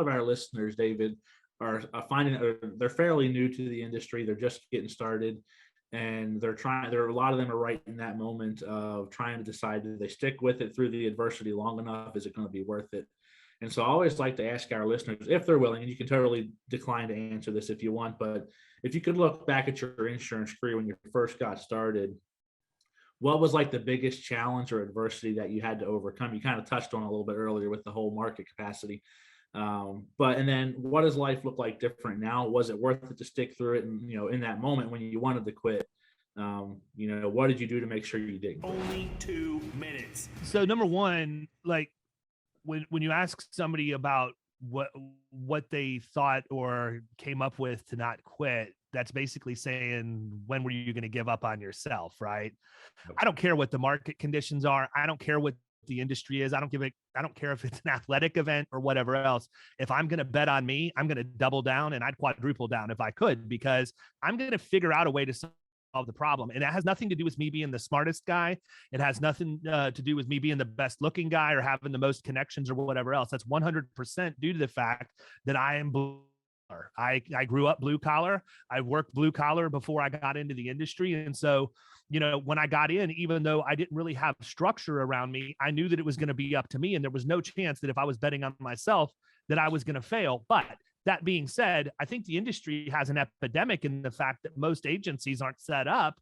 lot of our listeners, David, are finding they're fairly new to the industry. They're just getting started, and a lot of them are right in that moment of trying to decide, do they stick with it through the adversity long enough? Is it going to be worth it? And so I always like to ask our listeners, if they're willing, and you can totally decline to answer this if you want, but if you could look back at your insurance career when you first got started, what was like the biggest challenge or adversity that you had to overcome? You kind of touched on a little bit earlier with the whole market capacity. And then what does life look like different now? Was it worth it to stick through it? And, in that moment when you wanted to quit, what did you do to make sure you didn't quit? Only 2 minutes. So number one, like when you ask somebody about what they thought or came up with to not quit, that's basically saying, when were you going to give up on yourself? Right. I don't care what the market conditions are. I don't care what the industry is. I don't care if it's an athletic event or whatever else. If I'm going to bet on me, I'm going to double down, and I'd quadruple down if I could, because I'm going to figure out a way to solve the problem. And that has nothing to do with me being the smartest guy. It has nothing to do with me being the best looking guy or having the most connections or whatever else. That's 100% due to the fact that I am blue. I grew up blue collar. I worked blue collar before I got into the industry. And so, when I got in, even though I didn't really have structure around me, I knew that it was going to be up to me. And there was no chance that if I was betting on myself, that I was going to fail. But that being said, I think the industry has an epidemic in the fact that most agencies aren't set up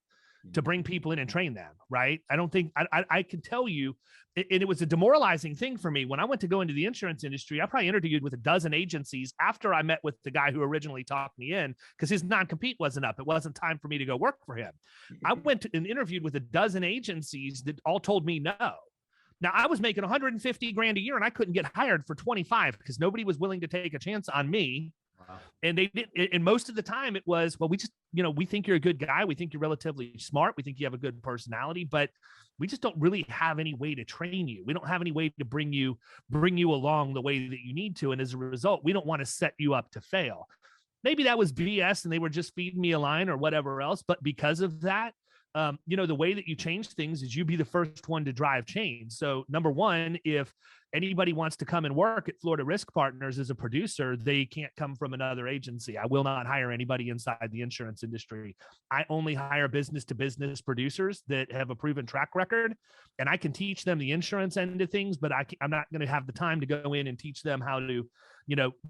to bring people in and train them, right? I don't think, I can tell you, and it was a demoralizing thing for me. When I went to go into the insurance industry, I probably interviewed with a dozen agencies after I met with the guy who originally talked me in, because his non-compete wasn't up. It wasn't time for me to go work for him. I went and interviewed with a dozen agencies that all told me no. Now, I was making 150 grand a year, and I couldn't get hired for 25 because nobody was willing to take a chance on me. Wow. And they did. And most of the time it was, well, we just, we think you're a good guy. We think you're relatively smart. We think you have a good personality, but we just don't really have any way to train you. We don't have any way to bring you along the way that you need to. And as a result, we don't want to set you up to fail. Maybe that was BS and they were just feeding me a line or whatever else. But because of that, the way that you change things is you be the first one to drive change. So number one, if anybody wants to come and work at Florida Risk Partners as a producer, they can't come from another agency. I will not hire anybody inside the insurance industry. I only hire business to business producers that have a proven track record, and I can teach them the insurance end of things, but I'm not going to have the time to go in and teach them how to,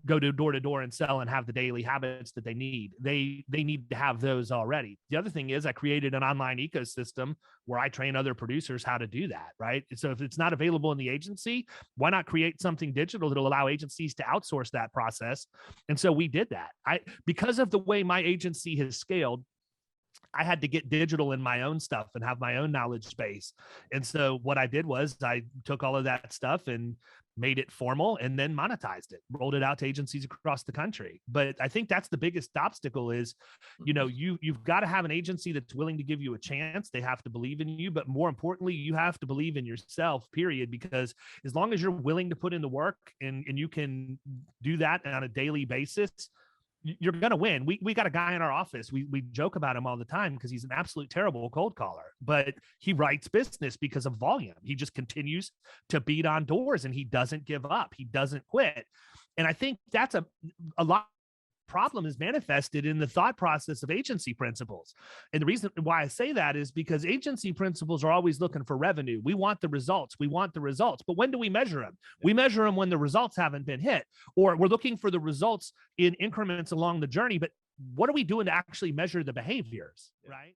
go to door and sell and have the daily habits that they need. They need to have those already. The other thing is I created an online ecosystem where I train other producers how to do that, right? So if it's not available in the agency, why not create something digital that'll allow agencies to outsource that process? And so we did that. Because of the way my agency has scaled, I had to get digital in my own stuff and have my own knowledge base. And so what I did was I took all of that stuff and made it formal and then monetized it, rolled it out to agencies across the country. But I think that's the biggest obstacle is, you've got to have an agency that's willing to give you a chance. They have to believe in you, but more importantly, you have to believe in yourself, period. Because as long as you're willing to put in the work and you can do that on a daily basis, you're going to win. We got a guy in our office. We joke about him all the time because he's an absolute terrible cold caller, but he writes business because of volume. He just continues to beat on doors and he doesn't give up. He doesn't quit. And I think that's a lot problem is manifested in the thought process of agency principals. And the reason why I say that is because agency principals are always looking for revenue. We want the results. But when do we measure them? We measure them when the results haven't been hit, or we're looking for the results in increments along the journey. But what are we doing to actually measure the behaviors, right?